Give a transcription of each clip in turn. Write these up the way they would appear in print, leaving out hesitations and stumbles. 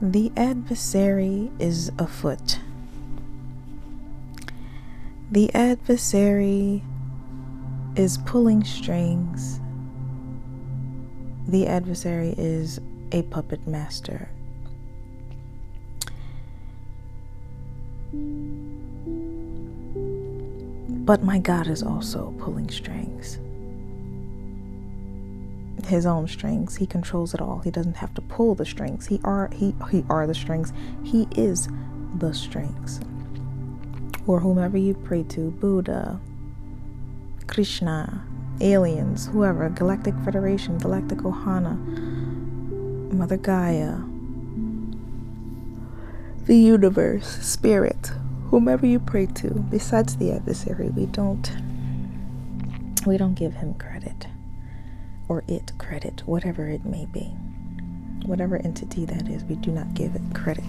The adversary is afoot. The adversary is pulling strings. The adversary is a puppet master. But my God is also pulling strings. His own strings. He controls it all. He doesn't have to pull the strings. He are the strings. He is the strings. Or whomever you pray to, Buddha, Krishna, aliens, whoever, Galactic Federation, Galactic Ohana, Mother Gaia, the universe, spirit, whomever you pray to, besides the adversary, we don't give him credit. Or it credit, whatever it may be. Whatever entity that is, we do not give it credit.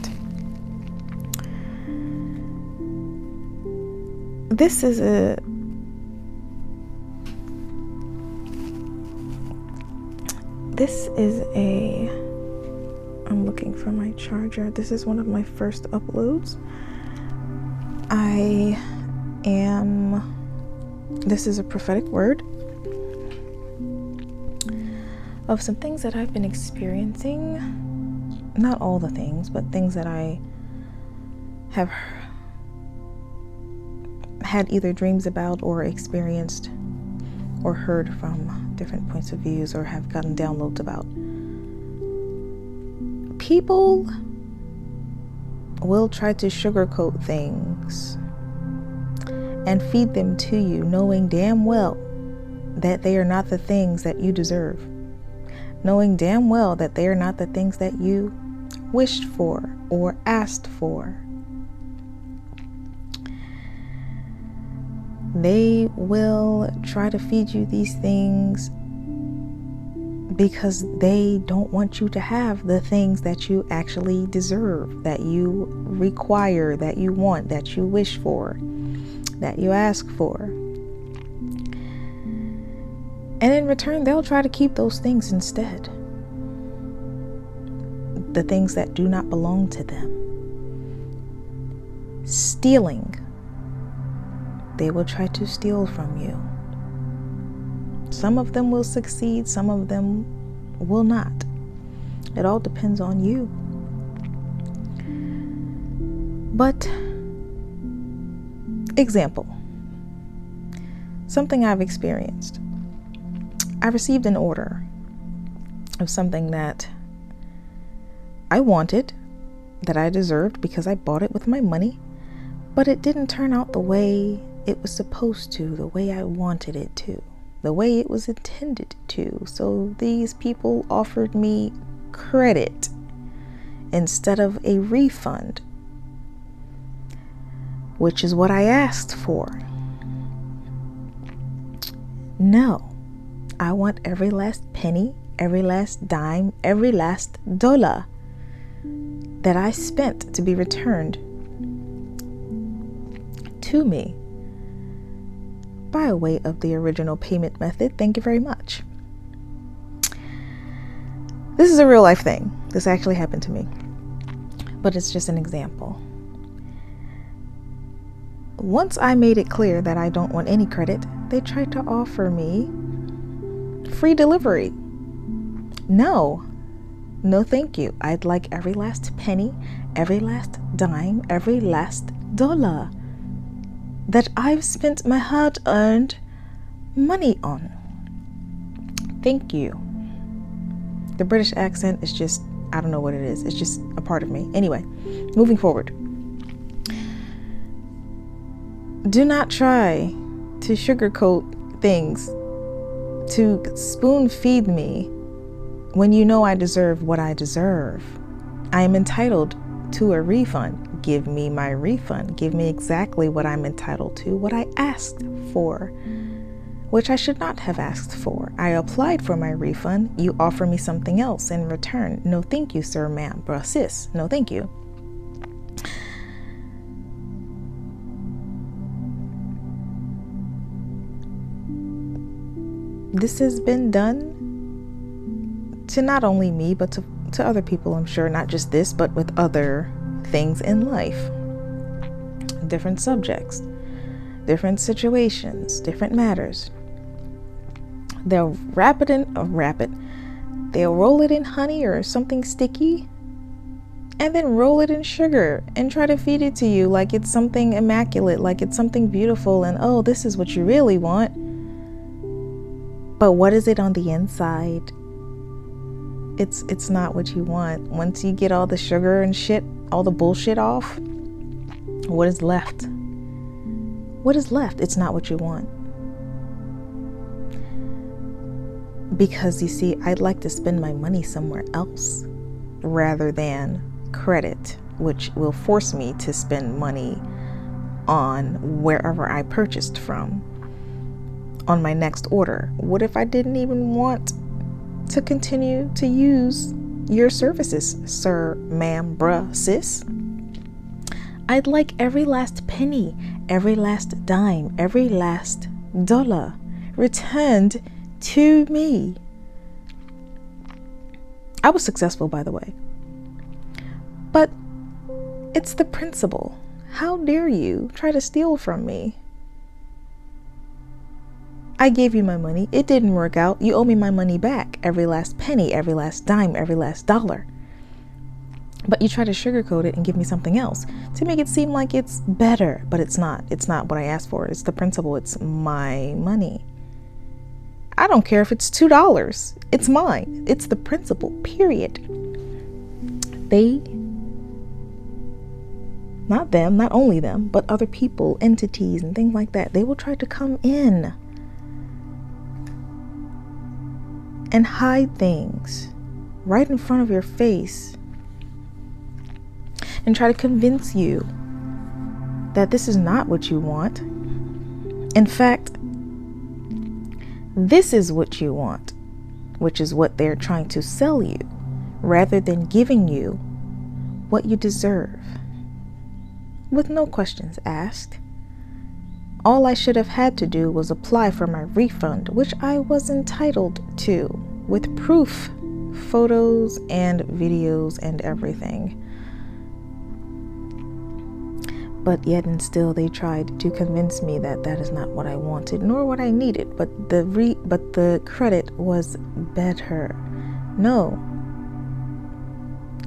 This is I'm looking for my charger. This is one of my first uploads. This is a prophetic word of some things that I've been experiencing. Not all the things, but things that I have had either dreams about or experienced or heard from different points of views or have gotten downloads about. People will try to sugarcoat things and feed them to you, knowing damn well that they are not the things that you deserve. Knowing damn well that they are not the things that you wished for or asked for. They will try to feed you these things because they don't want you to have the things that you actually deserve, that you require, that you want, that you wish for, that you ask for. And in return, they'll try to keep those things instead. The things that do not belong to them. Stealing. They will try to steal from you. Some of them will succeed, some of them will not. It all depends on you. But, example. Something I've experienced. I received an order of something that I wanted, that I deserved because I bought it with my money, but it didn't turn out the way it was supposed to, the way I wanted it to, the way it was intended to. So these people offered me credit instead of a refund, which is what I asked for. No. I want every last penny, every last dime, every last dollar that I spent to be returned to me by way of the original payment method. Thank you very much. This is a real life thing. This actually happened to me, but it's just an example. Once I made it clear that I don't want any credit, they tried to offer me free delivery. No thank you. I'd like every last penny, every last dime, every last dollar that I've spent my hard-earned money on. Thank you. The British accent is just, I don't know what it is. It's just a part of me. Anyway, moving forward. Do not try to sugarcoat things, to spoon feed me when you know I deserve what I deserve. I am entitled to a refund. Give me my refund. Give me exactly what I'm entitled to, what I asked for, which I should not have asked for. I applied for my refund. You offer me something else in return. No thank you, sir, ma'am, bruh, sis. No thank you. This has been done to not only me, but to to other people, I'm sure, not just this, but with other things in life. Different subjects, different situations, different matters. They'll they'll roll it in honey or something sticky, and then roll it in sugar and try to feed it to you like it's something immaculate, like it's something beautiful, and oh, this is what you really want. But what is it on the inside? It's not what you want. Once you get all the sugar and shit, all the bullshit off, what is left? What is left? It's not what you want. Because you see, I'd like to spend my money somewhere else rather than credit, which will force me to spend money on wherever I purchased from on my next order. What if I didn't even want to continue to use your services, sir, ma'am, bruh, sis? I'd like every last penny, every last dime, every last dollar returned to me. I was successful, by the way. But it's the principle. How dare you try to steal from me? I gave you my money. It didn't work out. You owe me my money back. Every last penny, every last dime, every last dollar. But you try to sugarcoat it and give me something else to make it seem like it's better. But it's not. It's not what I asked for. It's the principle. It's my money. I don't care if it's $2. It's mine. It's the principle, period. They, not them, not only them, but other people, entities, and things like that, they will try to come in and hide things right in front of your face and try to convince you that this is not what you want. In fact, this is what you want, which is what they're trying to sell you, rather than giving you what you deserve, with no questions asked. All I should have had to do was apply for my refund, which I was entitled to, with proof, photos and videos and everything. But yet and still they tried to convince me that that is not what I wanted, nor what I needed, but the credit was better. No,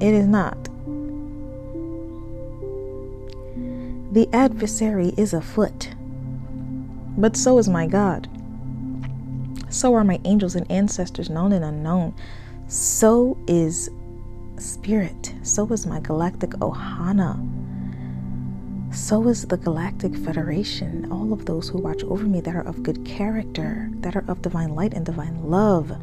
it is not. The adversary is afoot, but so is my God. So are my angels and ancestors, known and unknown. So is Spirit. So is my galactic Ohana. So is the Galactic Federation, all of those who watch over me that are of good character, that are of divine light and divine love.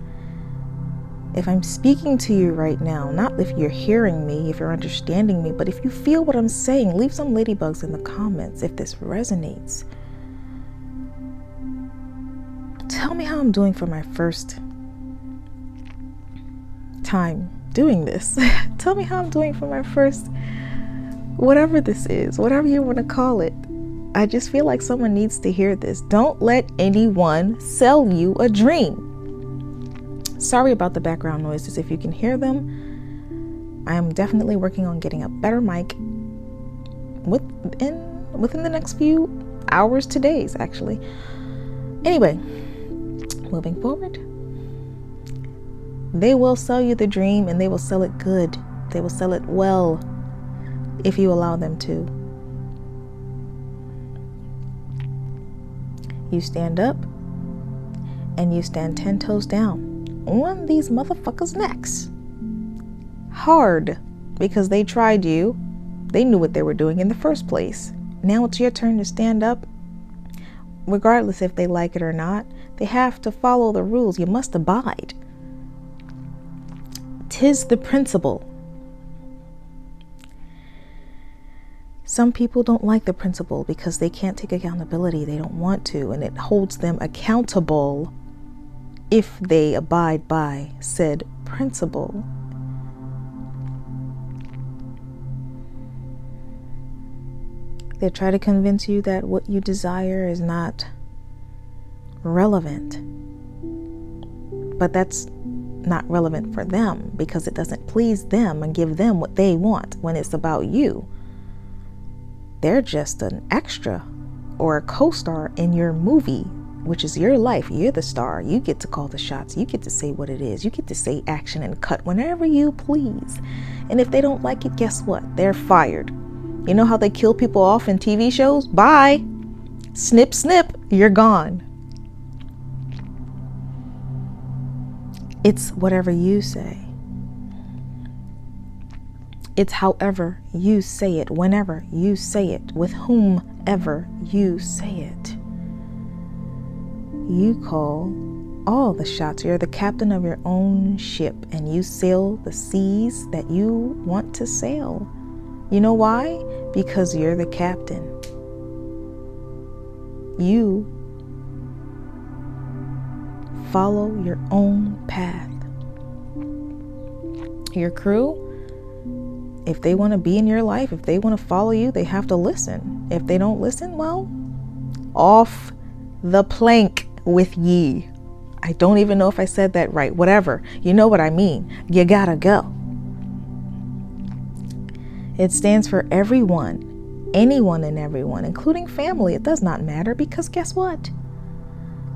If I'm speaking to you right now, not if you're hearing me, if you're understanding me, but if you feel what I'm saying, leave some ladybugs in the comments if this resonates. Tell me how I'm doing for my first time doing this. Tell me how I'm doing for my first, whatever this is, whatever you want to call it. I just feel like someone needs to hear this. Don't let anyone sell you a dream. Sorry about the background noises. If you can hear them, I am definitely working on getting a better mic within the next few hours to days, actually. Anyway, moving forward, they will sell you the dream, and they will sell it good. They will sell it well if you allow them to. You stand up and you stand 10 toes down on these motherfuckers' necks. Hard, because they tried you. They knew what they were doing in the first place. Now it's your turn to stand up. Regardless if they like it or not, they have to follow the rules. You must abide. 'Tis the principle. Some people don't like the principle because they can't take accountability. They don't want to, and it holds them accountable if they abide by said principle. They try to convince you that what you desire is not relevant. But that's not relevant for them because it doesn't please them and give them what they want when it's about you. They're just an extra or a co-star in your movie, which is your life. You're the star. You get to call the shots. You get to say what it is. You get to say action and cut whenever you please. And if they don't like it, guess what? They're fired. You know how they kill people off in TV shows? Bye. Snip, snip. You're gone. It's whatever you say. It's however you say it, whenever you say it, with whomever you say it. You call all the shots. You're the captain of your own ship, and you sail the seas that you want to sail. You know why? Because you're the captain. You follow your own path. Your crew, if they want to be in your life, if they want to follow you, they have to listen. If they don't listen, well, off the plank with ye. I don't even know if I said that right. Whatever. You know what I mean. You gotta go. It stands for everyone, anyone and everyone, including family. It does not matter because guess what?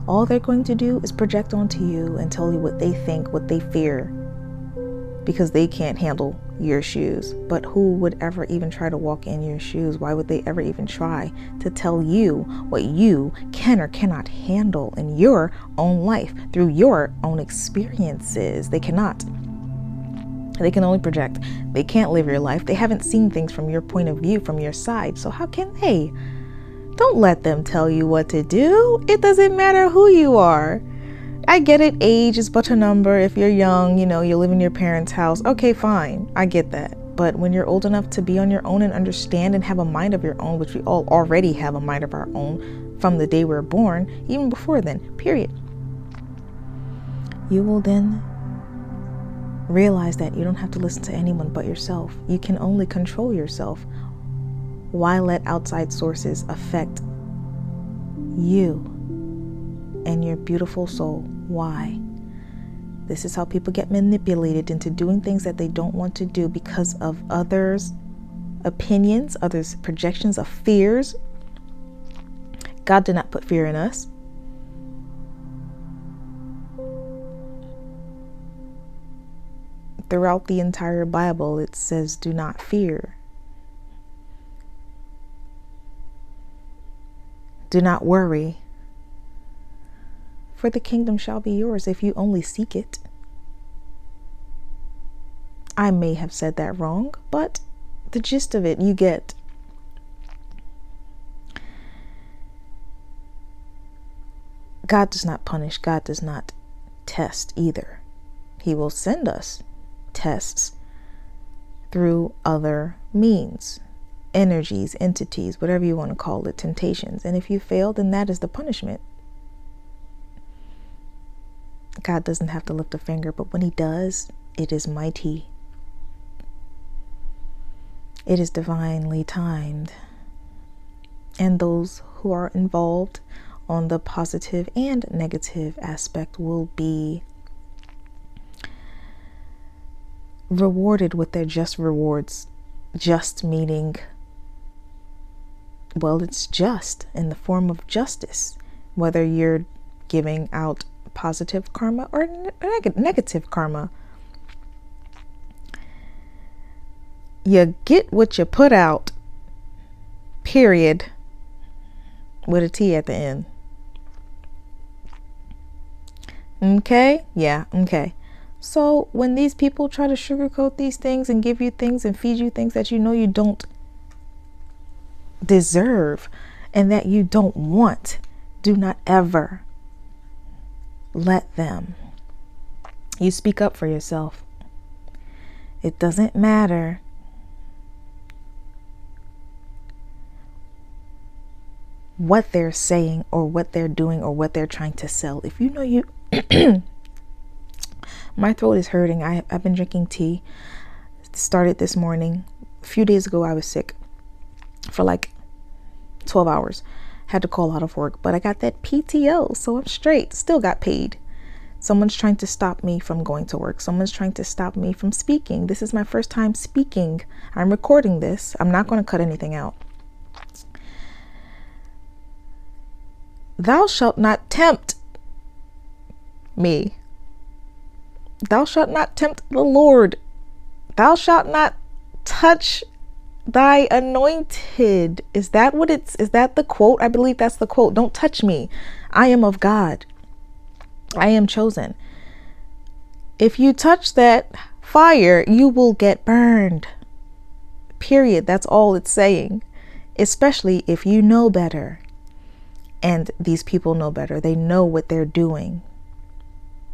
All they're going to do is project onto you and tell you what they think, what they fear, because they can't handle your shoes. But who would ever even try to walk in your shoes? Why would they ever even try to tell you what you can or cannot handle in your own life through your own experiences? They cannot. They can only project. They can't live your life. They haven't seen things from your point of view, from your side. So how can they? Don't let them tell you what to do. It doesn't matter who you are. I get it. Age is but a number. If you're young, you live in your parents' house. Okay, fine. I get that. But when you're old enough to be on your own and understand and have a mind of your own, which we all already have a mind of our own from the day we're born, even before then, period. You will then realize that you don't have to listen to anyone but yourself. You can only control yourself. Why let outside sources affect you and your beautiful soul? Why? This is how people get manipulated into doing things that they don't want to do because of others' opinions, others' projections of fears. God did not put fear in us. Throughout the entire Bible, it says, do not fear. Do not worry, for the kingdom shall be yours if you only seek it. I may have said that wrong, but the gist of it you get. God does not punish. God does not test either. He will send us tests through other means. Energies, entities, whatever you want to call it, temptations. And if you fail, then that is the punishment. God doesn't have to lift a finger, but when he does, it is mighty. It is divinely timed. And those who are involved on the positive and negative aspect will be rewarded with their just rewards. Just meaning, well, it's just in the form of justice, whether you're giving out positive karma or negative karma. You get what you put out, period, with a T at the end. Okay? Yeah, okay. So when these people try to sugarcoat these things and give you things and feed you things that you know you don't deserve and that you don't want, do not ever let them. You speak up for yourself. It doesn't matter what they're saying or what they're doing or what they're trying to sell. If you know you my throat is hurting. I've been drinking tea. It started this morning. A few days ago I was sick for like 12 hours. Had to call out of work, but I got that PTO, so I'm straight. Still got paid. Someone's trying to stop me from going to work. Someone's trying to stop me from speaking. This is my first time speaking. I'm recording this. I'm not going to cut anything out. Thou shalt not tempt me. Thou shalt not tempt the Lord. Thou shalt not touch thy anointed. Is that the quote? I believe that's the quote. Don't touch me. I am of God. I am chosen. If you touch that fire, you will get burned. Period. That's all it's saying. Especially if you know better. And these people know better. They know what they're doing.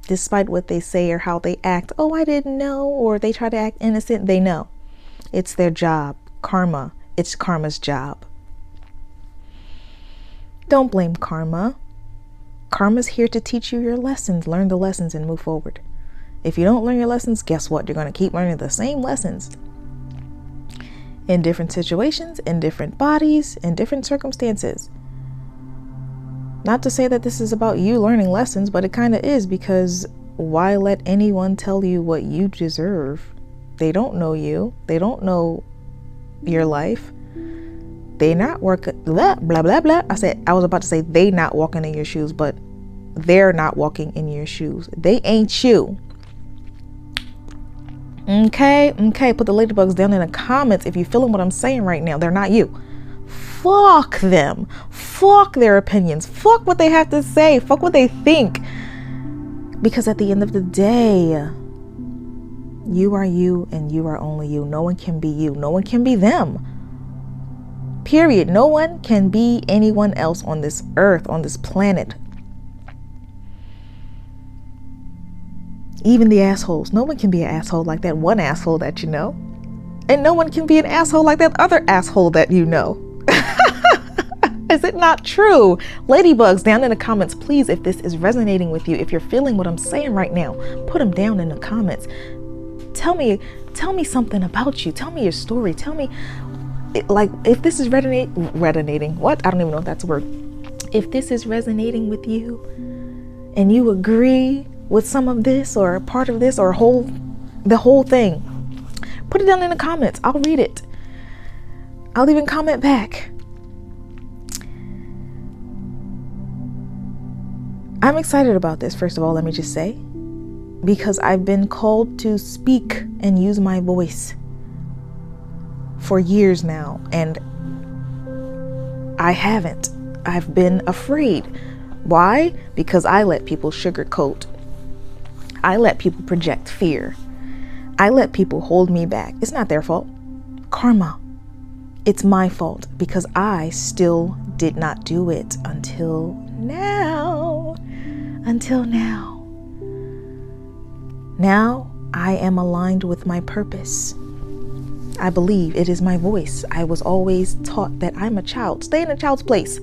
Despite what they say or how they act. Oh, I didn't know. Or they try to act innocent. They know. It's their job. Karma. It's karma's job. Don't blame karma. Karma's here to teach you your lessons. Learn the lessons and move forward. If you don't learn your lessons, guess what? You're going to keep learning the same lessons. In different situations, in different bodies, in different circumstances. Not to say that this is about you learning lessons, but it kind of is, because why let anyone tell you what you deserve? They don't know you. They don't know your life. They not working, blah, blah, blah, blah. I was about to say they not walking in your shoes, but they're not walking in your shoes. They ain't you. Okay. Put the ladybugs down in the comments if you're feeling what I'm saying right now. They're not you. Fuck them. Fuck their opinions. Fuck what they have to say. Fuck what they think. Because at the end of the day, you are you and you are only you. No one can be you. No one can be them. Period. No one can be anyone else on this earth, on this planet. Even the assholes. No one can be an asshole like that one asshole that you know. And no one can be an asshole like that other asshole that you know. Is it not true? Ladybugs, down in the comments, please, if this is resonating with you, if you're feeling what I'm saying right now, put them down in the comments. Tell me something about you. Tell me your story. Tell me, like, if this is resonating. What? I don't even know if that's a word. If this is resonating with you and you agree with some of this or a part of this or the whole thing, put it down in the comments. I'll read it. I'll even comment back. I'm excited about this, first of all, let me just say, because I've been called to speak and use my voice for years now, and I haven't. I've been afraid. Why? Because I let people sugarcoat. I let people project fear. I let people hold me back. It's not their fault. Karma. It's my fault because I still did not do it until now. Now I am aligned with my purpose. I believe it is my voice. I was always taught that I'm a child. Stay in a child's place.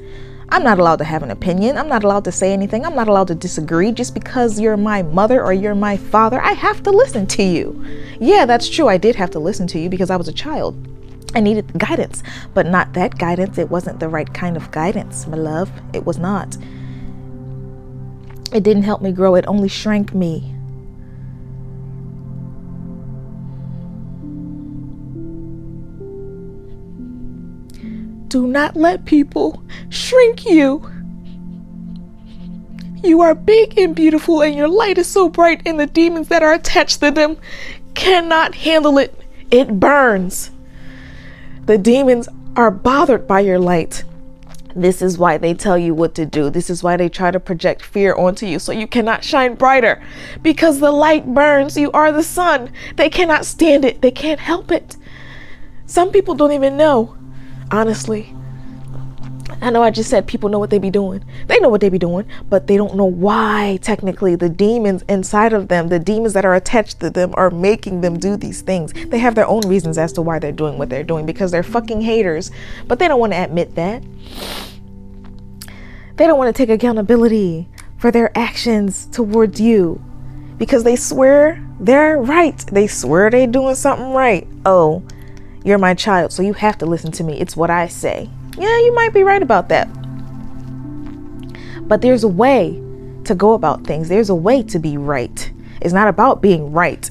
I'm not allowed to have an opinion. I'm not allowed to say anything. I'm not allowed to disagree just because you're my mother or you're my father. I have to listen to you. Yeah, that's true. I did have to listen to you because I was a child. I needed guidance, but not that guidance. It wasn't the right kind of guidance, my love. It was not. It didn't help me grow. It only shrank me. Do not let people shrink you. You are big and beautiful, and your light is so bright, and the demons that are attached to them cannot handle it. It burns. The demons are bothered by your light. This is why they tell you what to do. This is why they try to project fear onto you so you cannot shine brighter, because the light burns. You are the sun. They cannot stand it. They can't help it. Some people don't even know. Honestly, I know I just said people know what they be doing. They know what they be doing, but they don't know why technically the demons inside of them, the demons that are attached to them, are making them do these things. They have their own reasons as to why they're doing what they're doing, because they're fucking haters, but they don't want to admit that. They don't want to take accountability for their actions towards you because they swear they're right. They swear they're doing something right. Oh, you're my child, so you have to listen to me. It's what I say. Yeah, you might be right about that. But there's a way to go about things. There's a way to be right. It's not about being right.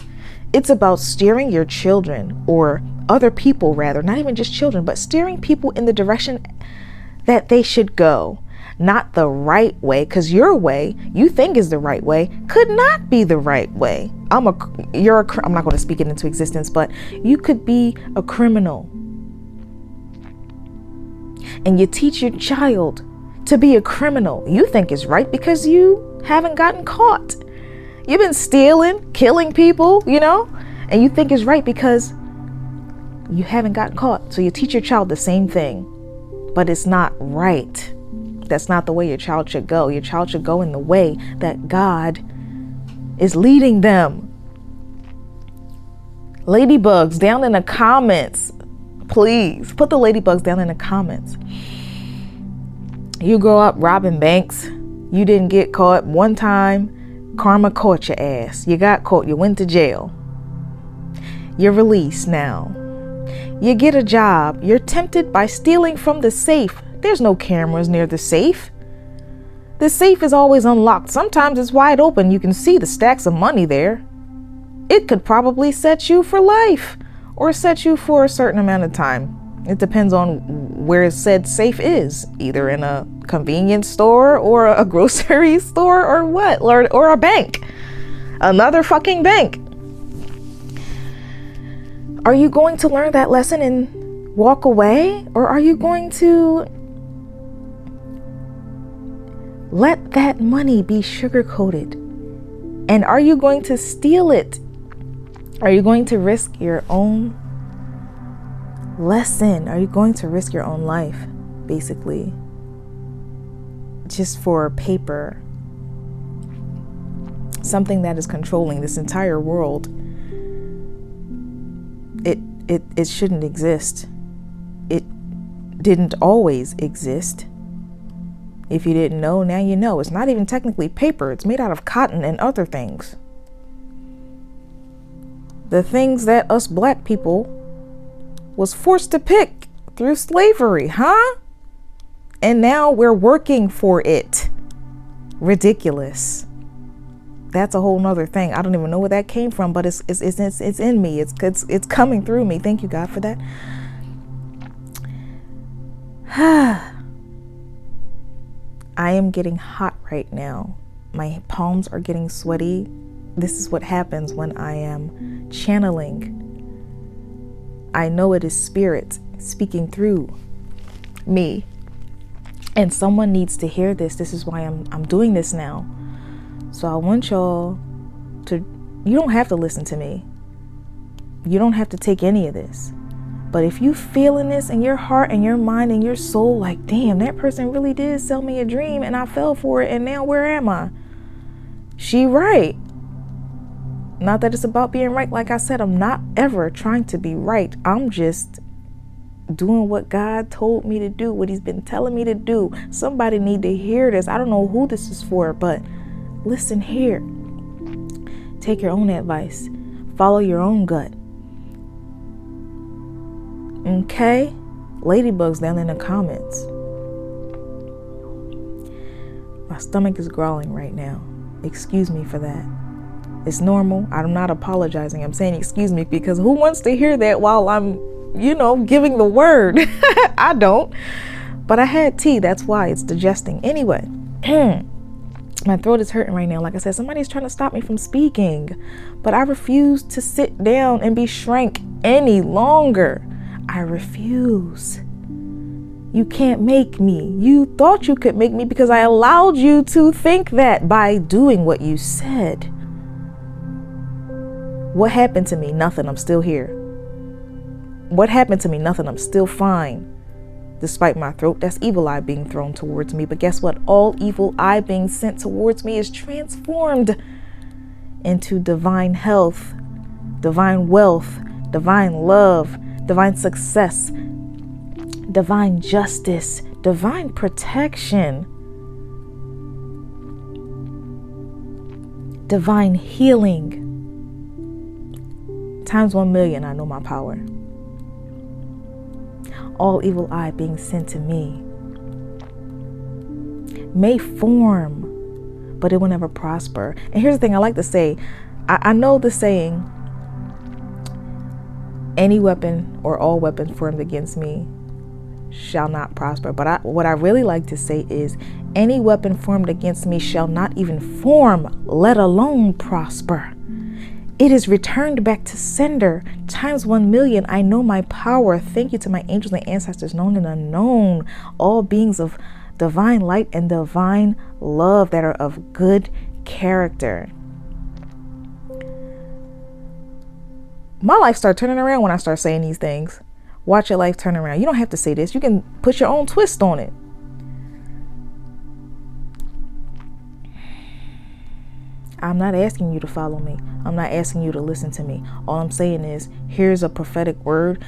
It's about steering your children, or other people rather, not even just children, but steering people in the direction that they should go. Not the right way, because your way you think is the right way could not be the right way. I'm not going to speak it into existence, but you could be a criminal. And you teach your child to be a criminal. You think is right because you haven't gotten caught. You've been stealing, killing people, and you think is right because you haven't gotten caught. So you teach your child the same thing, but it's not right. That's not the way your child should go. Your child should go in the way that God is leading them. Ladybugs down in the comments. Please put the ladybugs down in the comments. You grow up robbing banks. You didn't get caught one time. Karma caught your ass. You got caught. You went to jail. You're released now. You get a job. You're tempted by stealing from the safe. There's no cameras near the safe. The safe is always unlocked. Sometimes it's wide open. You can see the stacks of money there. It could probably set you for life or set you for a certain amount of time. It depends on where said safe is, either in a convenience store or a grocery store or what, or a bank, another fucking bank. Are you going to learn that lesson and walk away, or are you going to let that money be sugar-coated? And are you going to steal it? Are you going to risk your own lesson? Are you going to risk your own life, basically, just for paper? Something that is controlling this entire world. It shouldn't exist. It didn't always exist. If you didn't know, now you know. It's not even technically paper. It's made out of cotton and other things. The things that us black people was forced to pick through slavery, huh? And now we're working for it. Ridiculous. That's a whole nother thing. I don't even know where that came from, but it's in me. It's coming through me. Thank you, God, for that. I am getting hot right now. My palms are getting sweaty. This is what happens when I am channeling. I know it is spirit speaking through me. And someone needs to hear this. This is why I'm doing this now. So I want y'all to, you don't have to listen to me. You don't have to take any of this. But if you feeling this in your heart and your mind and your soul, like, damn, that person really did sell me a dream and I fell for it, and now where am I? She right. Not that it's about being right. Like I said, I'm not ever trying to be right. I'm just doing what God told me to do, what he's been telling me to do. Somebody need to hear this. I don't know who this is for, but listen here. Take your own advice. Follow your own gut. Okay? Ladybugs down in the comments. My stomach is growling right now. Excuse me for that. It's normal. I'm not apologizing. I'm saying excuse me because who wants to hear that while I'm, giving the word? I don't. But I had tea. That's why it's digesting. Anyway. My throat is hurting right now. Like I said, somebody's trying to stop me from speaking. But I refuse to sit down and be shrank any longer. I refuse. You can't make me. You thought you could make me because I allowed you to think that by doing what you said. What happened to me? Nothing. I'm still here. What happened to me? Nothing. I'm still fine. Despite my throat, that's evil eye being thrown towards me. But guess what? All evil eye being sent towards me is transformed into divine health, divine wealth, divine love, divine success, divine justice, divine protection, divine healing. Times 1,000,000, I know my power. All evil eye being sent to me may form but it will never prosper. And here's the thing I like to say. I know the saying, any weapon or all weapons formed against me shall not prosper. But what I really like to say is, any weapon formed against me shall not even form, let alone prosper. It is returned back to sender times 1,000,000. I know my power. Thank you to my angels and ancestors, known and unknown, all beings of divine light and divine love that are of good character. My life started turning around when I start saying these things. Watch your life turn around. You don't have to say this. You can put your own twist on it. I'm not asking you to follow me. I'm not asking you to listen to me. All I'm saying is, here's a prophetic word.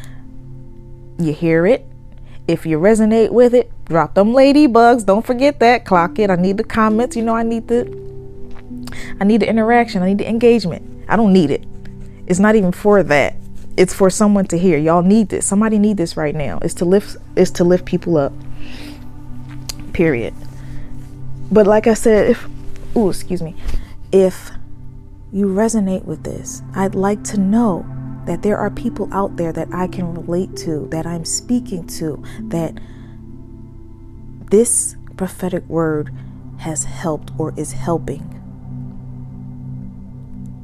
You hear it. If you resonate with it, drop them ladybugs. Don't forget that. Clock it. I need the comments. I need the interaction. I need the engagement. I don't need it. It's not even for that. It's for someone to hear. Y'all need this. Somebody need this right now. It's to lift people up. Period. But like I said, if you resonate with this, I'd like to know that there are people out there that I can relate to, that I'm speaking to, that this prophetic word has helped or is helping.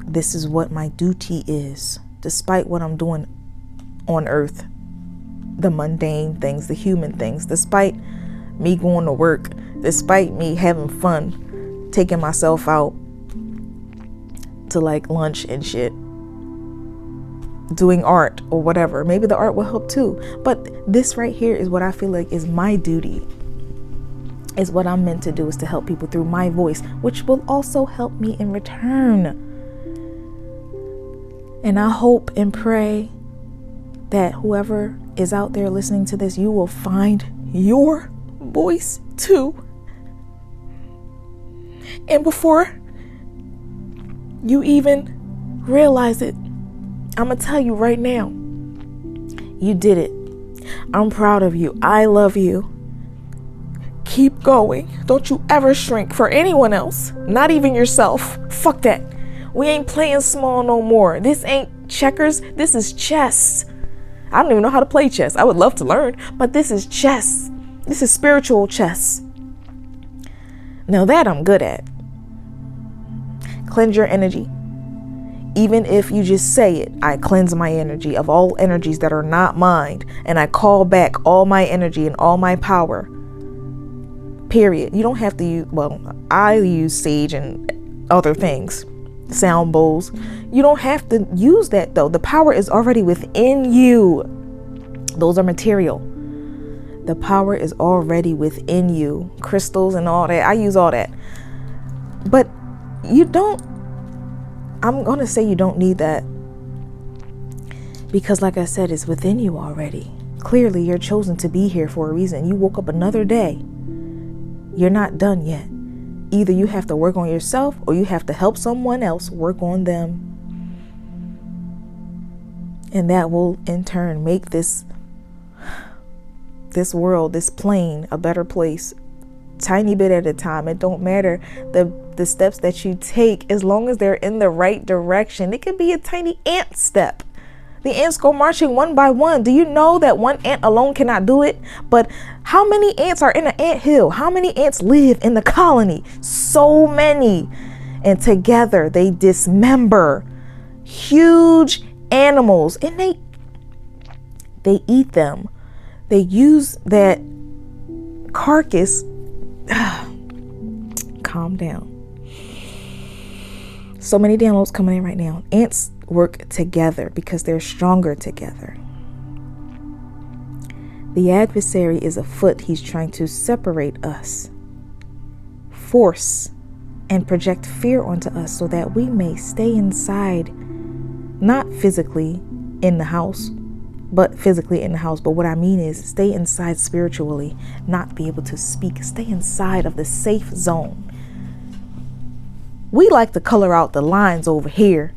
This is what my duty is, despite what I'm doing on earth, the mundane things, the human things, despite me going to work, despite me having fun, taking myself out to like lunch and shit, doing art or whatever. Maybe the art will help too. But this right here is what I feel like is my duty, is what I'm meant to do, is to help people through my voice, which will also help me in return. And I hope and pray that whoever is out there listening to this, you will find your voice too. And before you even realize it, I'm going to tell you right now, you did it. I'm proud of you. I love you. Keep going. Don't you ever shrink for anyone else, not even yourself. Fuck that. We ain't playing small no more. This ain't checkers. This is chess. I don't even know how to play chess. I would love to learn, but this is chess. This is spiritual chess. Now that I'm good at. Cleanse your energy. Even if you just say it, I cleanse my energy of all energies that are not mine, and I call back all my energy and all my power. Period. You don't have to use, I use sage and other things. Sound bowls. You don't have to use that though. The power is already within you. Those are material. The power is already within you. Crystals and all that. I use all that. But I'm going to say you don't need that. Because like I said, it's within you already. Clearly, you're chosen to be here for a reason. You woke up another day. You're not done yet. Either you have to work on yourself or you have to help someone else work on them. And that will in turn make this world, this plane, a better place. Tiny bit at a time. It don't matter the steps that you take, as long as they're in the right direction. It could be a tiny ant step. The ants go marching one by one. Do you know that one ant alone cannot do it? But how many ants are in an ant hill? How many ants live in the colony? So many. And together they dismember huge animals, and they eat them. They use that carcass. Calm down. So many downloads coming in right now. Ants work together because they're stronger together. The adversary is afoot. He's trying to separate us, force, and project fear onto us so that we may stay inside, not physically in the house, but physically in the house. But what I mean is stay inside spiritually, not be able to speak. Stay inside of the safe zone. We like to color out the lines over here.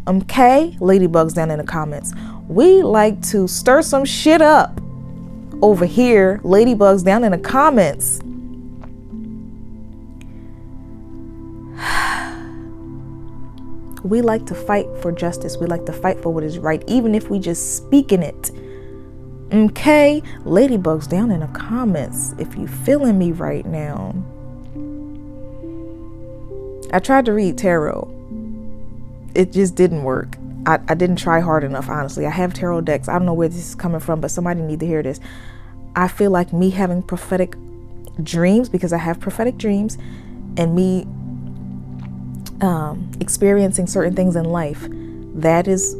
Okay, ladybugs down in the comments. We like to stir some shit up over here. Ladybugs down in the comments. We like to fight for justice. We like to fight for what is right, even if we just speak in it. Okay, ladybugs down in the comments if you feeling me right now. I tried to read tarot. It just didn't work. I didn't try hard enough, honestly. I have tarot decks. I don't know where this is coming from, but somebody need to hear this. I feel like me having prophetic dreams, because I have prophetic dreams, and me experiencing certain things in life, that is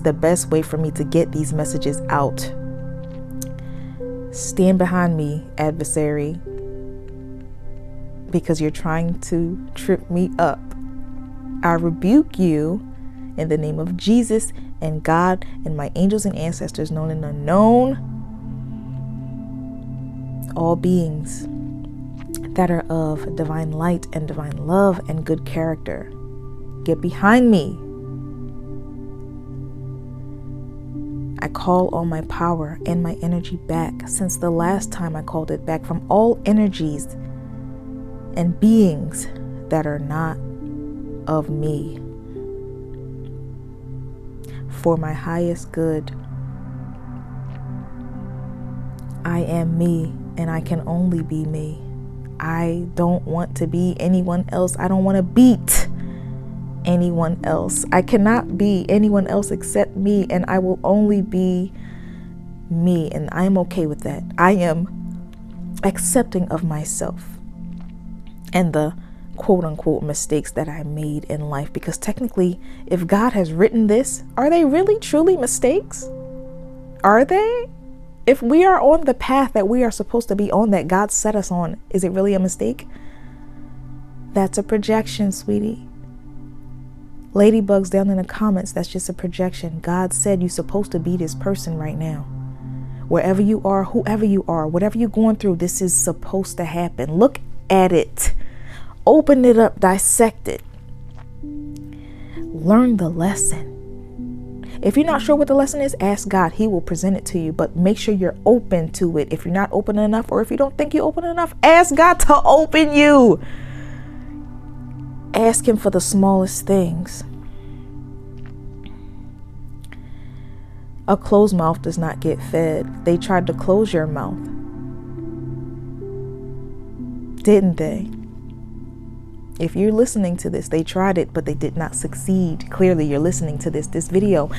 the best way for me to get these messages out. Stand behind me, adversary, because you're trying to trip me up. I rebuke you in the name of Jesus and God and my angels and ancestors, known and unknown, all beings that are of divine light and divine love and good character. Get behind me. I call all my power and my energy back since the last time I called it back, from all energies and beings that are not of me, for my highest good. I am me, and I can only be me. I don't want to be anyone else. I don't want to beat anyone else. I cannot be anyone else except me, and I will only be me, and I am okay with that. I am accepting of myself and the quote-unquote mistakes that I made in life, because technically, if God has written this, are they really truly mistakes? Are they? If we are on the path that we are supposed to be on, that God set us on, is it really a mistake? That's a projection, sweetie. Ladybugs down in the comments, that's just a projection. God said you're supposed to be this person right now. Wherever you are, whoever you are, whatever you're going through, this is supposed to happen. Look at it. Open it up, dissect it. Learn the lesson. If you're not sure what the lesson is, ask God. He will present it to you, but make sure you're open to it. If you're not open enough, or if you don't think you're open enough, ask God to open you. Ask him for the smallest things. A closed mouth does not get fed. They tried to close your mouth, didn't they? If you're listening to this, they tried it, but they did not succeed. Clearly, you're listening to this. This video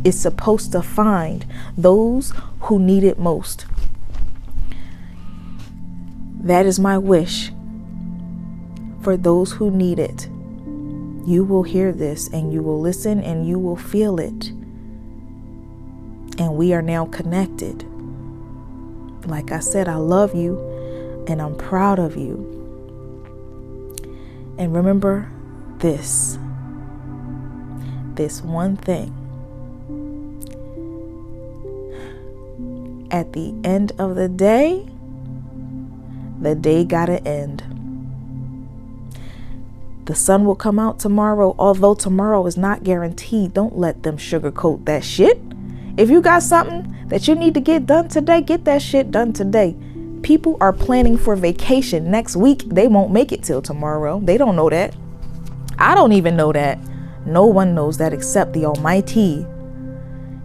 is supposed to find those who need it most. That is my wish for those who need it. You will hear this, and you will listen, and you will feel it. And we are now connected. Like I said, I love you, and I'm proud of you. And remember this one thing. At the end of the day gotta end. The sun will come out tomorrow, although tomorrow is not guaranteed. Don't let them sugarcoat that shit. If you got something that you need to get done today, get that shit done today. People are planning for vacation next week. They won't make it till tomorrow. They don't know that. I don't even know that. No one knows that except the Almighty.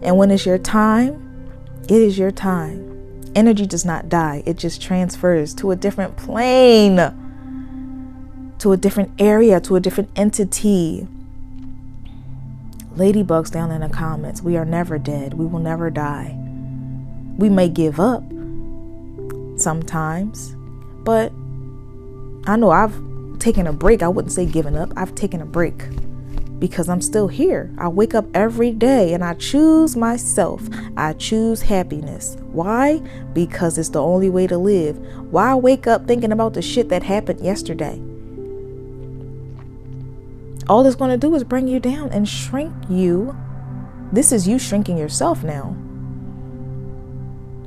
And when it's your time, it is your time. Energy does not die. It just transfers to a different plane, to a different area, to a different entity. Ladybugs down in the comments. We are never dead. We will never die. We may give up sometimes, but I know I've taken a break. I wouldn't say giving up. I've taken a break because I'm still here. I wake up every day and I choose myself. I choose happiness. Why? Because it's the only way to live. Why wake up thinking about the shit that happened yesterday? All it's going to do is bring you down and shrink you. This is you shrinking yourself now.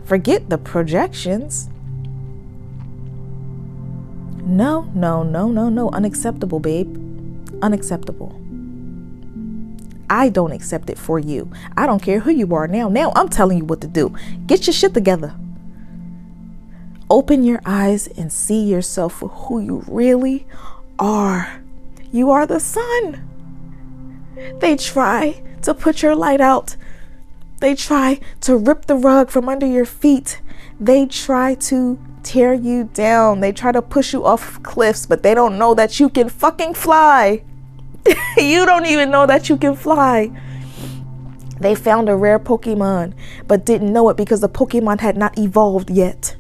Forget the projections. No. Unacceptable, babe. Unacceptable. I don't accept it for you. I don't care who you are now. Now I'm telling you what to do. Get your shit together. Open your eyes and see yourself for who you really are. You are the sun. They try to put your light out. They try to rip the rug from under your feet. They try to tear you down. They try to push you off cliffs, but they don't know that you can fucking fly. You don't even know that you can fly. They found a rare Pokemon, but didn't know it because the Pokemon had not evolved yet.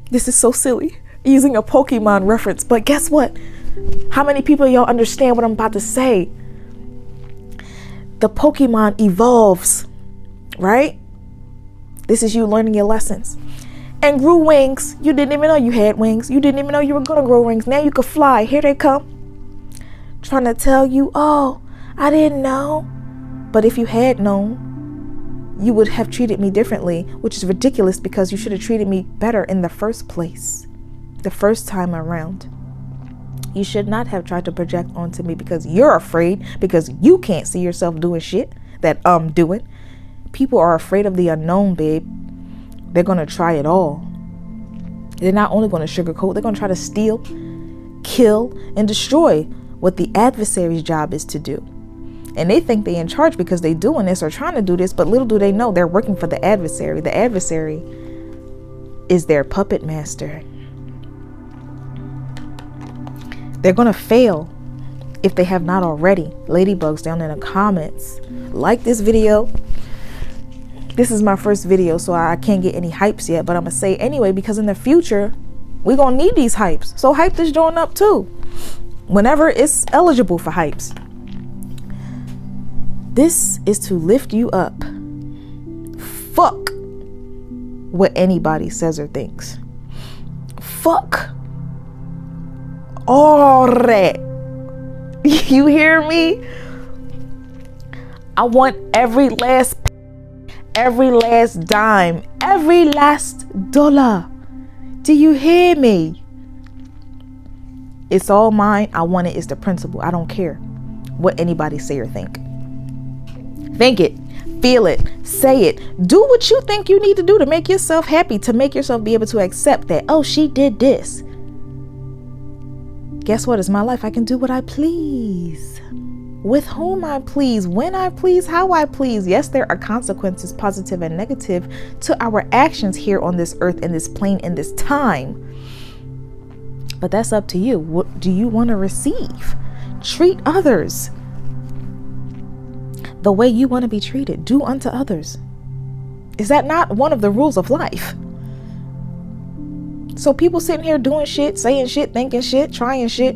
This is so silly, using a Pokemon reference, but guess what? How many people of y'all understand what I'm about to say? The Pokemon evolves, right? This is you learning your lessons. And grew wings. You didn't even know you had wings. You didn't even know you were going to grow wings. Now you can fly. Here they come. Trying to tell you, oh, I didn't know. But if you had known, you would have treated me differently, which is ridiculous because you should have treated me better in the first place, the first time around. You should not have tried to project onto me because you're afraid, because you can't see yourself doing shit that I'm doing. People are afraid of the unknown, babe. They're going to try it all. They're not only going to sugarcoat, they're going to try to steal, kill, and destroy what the adversary's job is to do. And they think they're in charge because they're doing this or trying to do this, but little do they know they're working for the adversary. The adversary is their puppet master. They're going to fail if they have not already. Ladybugs down in the comments, like this video. This is my first video, so I can't get any hypes yet, but I'm going to say anyway, because in the future, we're going to need these hypes. So hype this joint up too, whenever it's eligible for hypes. This is to lift you up. Fuck what anybody says or thinks. Fuck all that. You hear me? I want every last dime, every last dollar. Do you hear me? It's all mine. I want it. It's the principle. I don't care what anybody say or think. Think it, feel it, say it. Do what you think you need to do to make yourself happy, to make yourself be able to accept that, oh, she did this. Guess what? It's my life. I can do what I please. With whom I please, when I please, how I please. Yes, there are consequences, positive and negative, to our actions here on this earth, in this plane, in this time. But that's up to you. What do you want to receive? Treat others the way you want to be treated. Do unto others. Is that not one of the rules of life? So people sitting here doing shit, saying shit, thinking shit, trying shit,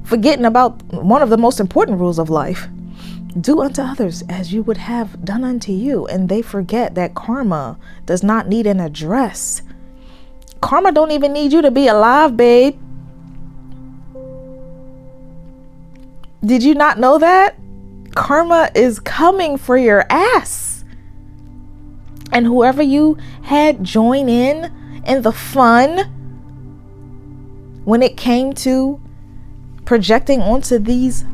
forgetting about one of the most important rules of life. Do unto others as you would have done unto you. And they forget that karma does not need an address. Karma don't even need you to be alive, babe. Did you not know that? Karma is coming for your ass. And whoever you had join in the fun when it came to projecting onto these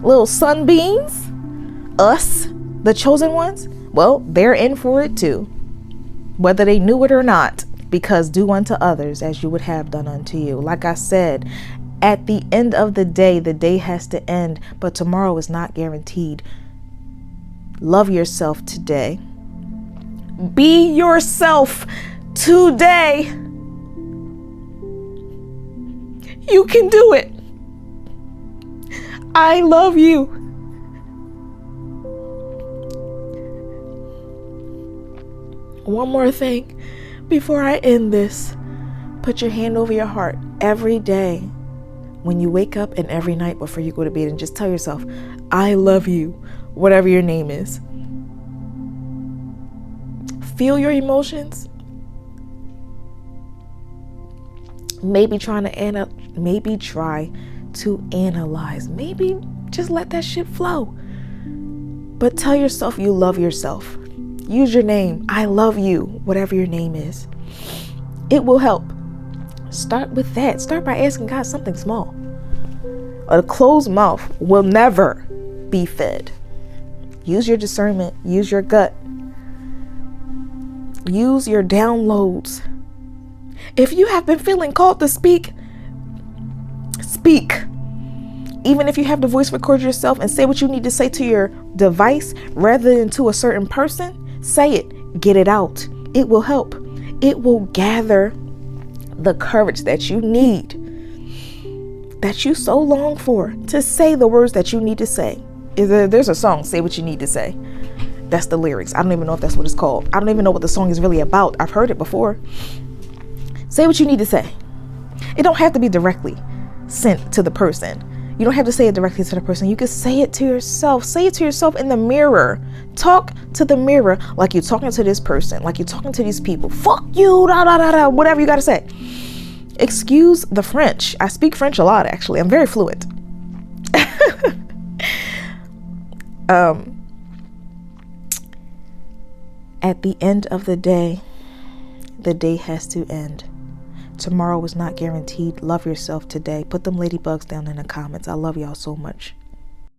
little sunbeams, us, the chosen ones, well, they're in for it too, whether they knew it or not, because do unto others as you would have done unto you. Like I said, at the end of the day has to end, but tomorrow is not guaranteed. Love yourself today. Be yourself today. You can do it. I love you. One more thing before I end this. Put your hand over your heart every day when you wake up and every night before you go to bed, and just tell yourself, I love you, whatever your name is. Feel your emotions. Maybe try to analyze. Maybe just let that shit flow. But tell yourself you love yourself. Use your name. I love you, whatever your name is. It will help. Start with that. Start by asking God something small. A closed mouth will never be fed. Use your discernment. Use your gut. Use your downloads. If you have been feeling called to speak, speak. Even if you have the voice, record yourself and say what you need to say to your device rather than to a certain person. Say it. Get it out. It will help. It will gather the courage that you need, that you so long for, to say the words that you need to say. There's a song, Say What You Need to Say. That's the lyrics. I don't even know if that's what it's called. I don't even know what the song is really about. I've heard it before. Say what you need to say. It don't have to be directly sent to the person. You don't have to say it directly to the person. You can say it to yourself. Say it to yourself in the mirror. Talk to the mirror like you're talking to this person, like you're talking to these people. Fuck you, da da da da, whatever you gotta say. Excuse the French. I speak French a lot, actually. I'm very fluent. At the end of the day has to end. Tomorrow is not guaranteed. Love yourself today. Put them ladybugs down in the comments. I love y'all so much.